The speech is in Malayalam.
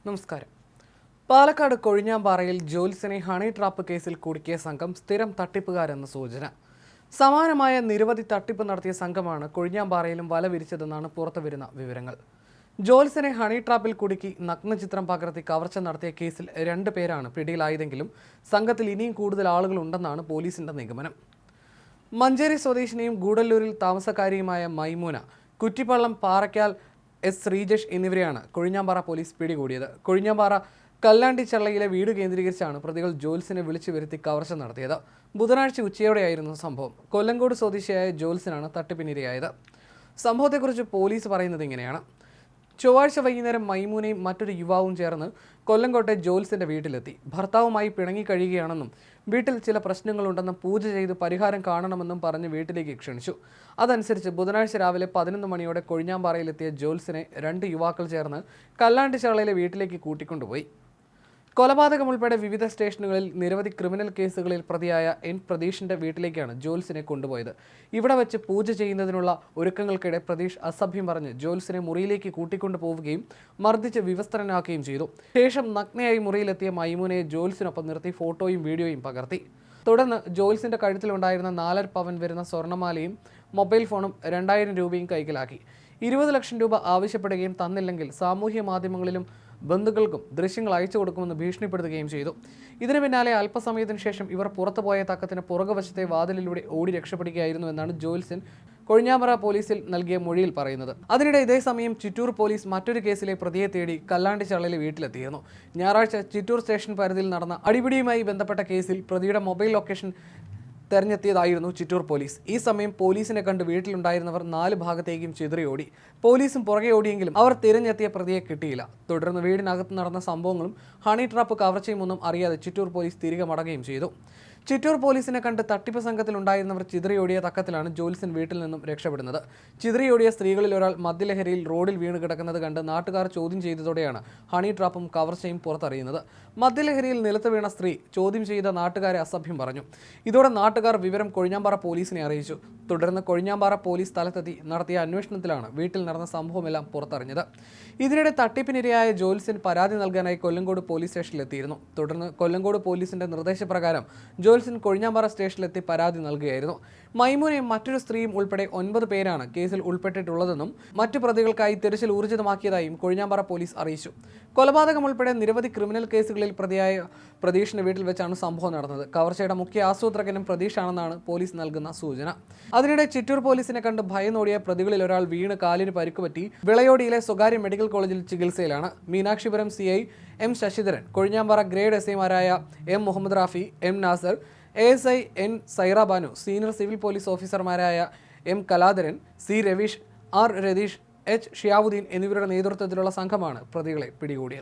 നമസ്കാരം. പാലക്കാട് കൊഴിഞ്ഞാമ്പാറയിൽ ജോത്സ്യനെ ഹണി ട്രാപ്പ് കേസിൽ കുടുക്കിയ സംഘം സ്ഥിരം തട്ടിപ്പുകാരെന്ന സൂചന. സമാനമായ നിരവധി തട്ടിപ്പ് നടത്തിയ സംഘമാണ് കൊഴിഞ്ഞാമ്പാറയിലും വല വിരിച്ചതെന്നാണ് പുറത്തുവരുന്ന വിവരങ്ങൾ. ജോത്സ്യനെ ഹണി ട്രാപ്പിൽ കുടുക്കി നഗ്നചിത്രം പകർത്തി കവർച്ച നടത്തിയ കേസിൽ 2 പേരാണ് പിടിയിലായതെങ്കിലും സംഘത്തിൽ ഇനിയും കൂടുതൽ ആളുകളുണ്ടെന്നാണ് പോലീസിന്റെ നിഗമനം. മഞ്ചേരി സ്വദേശിനിയും ഗൂഡല്ലൂരിൽ താമസക്കാരിയുമായ മൈമൂന, കുറ്റിപ്പള്ളം പാറയ്ക്കാൽ എസ് ശ്രീജേഷ് എന്നിവരെയാണ് കൊഴിഞ്ഞാമ്പാറ പോലീസ് പിടികൂടിയത്. കൊഴിഞ്ഞാമ്പാറ കല്ലാണ്ടിച്ചള്ളയിലെ വീട് കേന്ദ്രീകരിച്ചാണ് പ്രതികൾ ജോത്സ്യനെ വിളിച്ചു വരുത്തി കവർച്ച നടത്തിയത്. ബുധനാഴ്ച ഉച്ചയോടെയായിരുന്നു സംഭവം. കൊല്ലങ്കോട് സ്വദേശിയായ ജോത്സ്യനാണ് തട്ടിപ്പിനിരയായത്. സംഭവത്തെക്കുറിച്ച് പോലീസ് പറയുന്നത് ഇങ്ങനെയാണ്. ചൊവ്വാഴ്ച വൈകുന്നേരം മൈമൂനയും മറ്റൊരു യുവാവും ചേർന്ന് കൊല്ലങ്കോട്ടെ ജോത്സ്യന്റെ വീട്ടിലെത്തി. ഭർത്താവുമായി പിണങ്ങിക്കഴിയുകയാണെന്നും വീട്ടിൽ ചില പ്രശ്നങ്ങളുണ്ടെന്നും പൂജ ചെയ്ത് പരിഹാരം കാണണമെന്നും പറഞ്ഞ് വീട്ടിലേക്ക് ക്ഷണിച്ചു. അതനുസരിച്ച് ബുധനാഴ്ച രാവിലെ 11 മണിയോടെ കൊഴിഞ്ഞാമ്പാറയിലെത്തിയ ജോത്സ്യനെ 2 യുവാക്കൾ ചേർന്ന് കല്ലാണ്ടിച്ചാളയിലെ വീട്ടിലേക്ക് കൂട്ടിക്കൊണ്ടുപോയി. കൊലപാതകം ഉൾപ്പെടെ വിവിധ സ്റ്റേഷനുകളിൽ നിരവധി ക്രിമിനൽ കേസുകളിൽ പ്രതിയായ എൻ പ്രതീഷിന്റെ വീട്ടിലേക്കാണ് ജോത്സ്യനെ കൊണ്ടുപോയത്. ഇവിടെ വെച്ച് പൂജ ചെയ്യുന്നതിനുള്ള ഒരുക്കങ്ങൾക്കിടെ പ്രതീഷ് അസഭ്യം പറഞ്ഞ് ജോത്സ്യനെ മുറിയിലേക്ക് കൂട്ടിക്കൊണ്ടുപോവുകയും മർദ്ദിച്ച് വിവസ്ത്രനാക്കുകയും ചെയ്തു. ശേഷം നഗ്നയായി മുറിയിലെത്തിയ മൈമൂനയെ ജോത്സ്യനൊപ്പം നിർത്തി ഫോട്ടോയും വീഡിയോയും പകർത്തി. തുടർന്ന് ജോത്സ്യന്റെ കഴുത്തിലുണ്ടായിരുന്ന 4.5 പവൻ വരുന്ന സ്വർണ്ണമാലയും മൊബൈൽ ഫോണും 2000 രൂപയും കൈക്കലാക്കി. 20 ലക്ഷം രൂപ ആവശ്യപ്പെടുകയും തന്നില്ലെങ്കിൽ സാമൂഹ്യ മാധ്യമങ്ങളിലും ബന്ധുക്കൾക്കും ദൃശ്യങ്ങൾ അയച്ചു കൊടുക്കുമെന്ന് ഭീഷണിപ്പെടുത്തുകയും ചെയ്തു. ഇതിനു പിന്നാലെ അല്പസമയത്തിനു ശേഷം ഇവർ പുറത്തുപോയ തക്കത്തിന് പുറകുവശത്തെ വാതിലിലൂടെ ഓടി രക്ഷപ്പെടുകയായിരുന്നു എന്നാണ് ജോത്സ്യൻ കൊഴിഞ്ഞാമ്പാറ പോലീസിൽ നൽകിയ മൊഴിയിൽ പറയുന്നത്. അതിനിടെ ഇതേ സമയം ചിറ്റൂർ പോലീസ് മറ്റൊരു കേസിലെ പ്രതിയെ തേടി കല്ലാണ്ടിച്ചാളയിലെ വീട്ടിലെത്തിയിരുന്നു. ഞായറാഴ്ച ചിറ്റൂർ സ്റ്റേഷൻ പരിധിയിൽ നടന്ന അടിപിടിയുമായി ബന്ധപ്പെട്ട കേസിൽ പ്രതിയുടെ മൊബൈൽ ലൊക്കേഷൻ തെരഞ്ഞെത്തിയതായിരുന്നു ചിറ്റൂർ പോലീസ്. ഈ സമയം പോലീസിനെ കണ്ട് വീട്ടിലുണ്ടായിരുന്നവർ 4 ഭാഗത്തേക്കും ചിതറിയോടി. പോലീസും പുറകെ ഓടിയെങ്കിലും അവർ തിരഞ്ഞെത്തിയ പ്രതിയെ കിട്ടിയില്ല. തുടർന്ന് വീടിനകത്ത് നടന്ന സംഭവങ്ങളും ഹണി ട്രാപ്പ് കവർച്ചയും ഒന്നും അറിയാതെ ചിറ്റൂർ പോലീസ് തിരികെ മടങ്ങുകയും ചെയ്തു. ചിറ്റൂർ പോലീസിനെ കണ്ട് തട്ടിപ്പ് സംഘത്തിലുണ്ടായിരുന്നവർ ചിതറിയോടിയ തക്കത്തിലാണ് ജോത്സ്യൻ വീട്ടിൽ നിന്നും രക്ഷപ്പെടുന്നത്. ചിതറിയോടിയ സ്ത്രീകളിൽ ഒരാൾ മദ്യലഹരിയിൽ റോഡിൽ വീണ് കിടക്കുന്നത് കണ്ട് നാട്ടുകാർ ചോദ്യം ചെയ്തതോടെയാണ് ഹണി ട്രാപ്പും കവർച്ചയും പുറത്തറിയുന്നത്. മദ്യലഹരിയിൽ നിലത്ത് വീണ സ്ത്രീ ചോദ്യം ചെയ്ത നാട്ടുകാരെ അസഭ്യം പറഞ്ഞു. ഇതോടെ നാട്ടുകാർ വിവരം കൊഴിഞ്ഞാമ്പാറ പോലീസിനെ അറിയിച്ചു. തുടർന്ന് കൊഴിഞ്ഞാമ്പാറ പോലീസ് സ്ഥലത്തെത്തി നടത്തിയ അന്വേഷണത്തിലാണ് വീട്ടിൽ നടന്ന സംഭവമെല്ലാം പുറത്തറിഞ്ഞത്. ഇതിനിടെ തട്ടിപ്പിനിരയായ ജോത്സ്യൻ പരാതി നൽകാനായി കൊല്ലങ്കോട് പോലീസ് സ്റ്റേഷനിലെത്തിയിരുന്നു. തുടർന്ന് കൊല്ലങ്കോട് പോലീസിന്റെ നിർദ്ദേശപ്രകാരം ജോത്സ്യൻ കൊഴിഞ്ഞാമ്പാറ സ്റ്റേഷനിലെത്തി പരാതി നൽകുകയായിരുന്നു. മൈമൂനയും മറ്റൊരു സ്ത്രീയും ഉൾപ്പെടെ 9 പേരാണ് കേസിൽ ഉൾപ്പെട്ടിട്ടുള്ളതെന്നും മറ്റു പ്രതികൾക്കായി തിരച്ചിൽ ഊർജിതമാക്കിയതായും കൊഴിഞ്ഞാമ്പാറ പോലീസ് അറിയിച്ചു. കൊലപാതകം ഉൾപ്പെടെ നിരവധി ക്രിമിനൽ കേസുകളിൽ പ്രതിയായ പ്രതീഷിന്റെ വീട്ടിൽ വെച്ചാണ് സംഭവം നടന്നത്. കവർച്ചയുടെ മുഖ്യ ആസൂത്രകനും പ്രതീഷാണെന്നാണ് പോലീസ് നൽകുന്ന സൂചന. അതിനിടെ ചിറ്റൂർ പോലീസിനെ കണ്ട് ഭയന്നോടിയ പ്രതികളിൽ ഒരാൾ വീണ് കാലിന് പരിക്കുപറ്റി വിളയോടിയിലെ സ്വകാര്യ മെഡിക്കൽ കോളേജിൽ ചികിത്സയിലാണ്. Meenakshipuram CI M Sasidharan, Kozhinjampara grade SI-മാരായ M Muhammad Rafi, M Nasar, ASI N Saira Banu, senior civil police ഓഫീസർമാരായ M Kaladharan, C Ravish, R Ratheesh, H Shiyavudheen എന്നിവരുടെ നേതൃത്വത്തിലുള്ള സംഘമാണ് പ്രതികളെ പിടികൂടിയത്.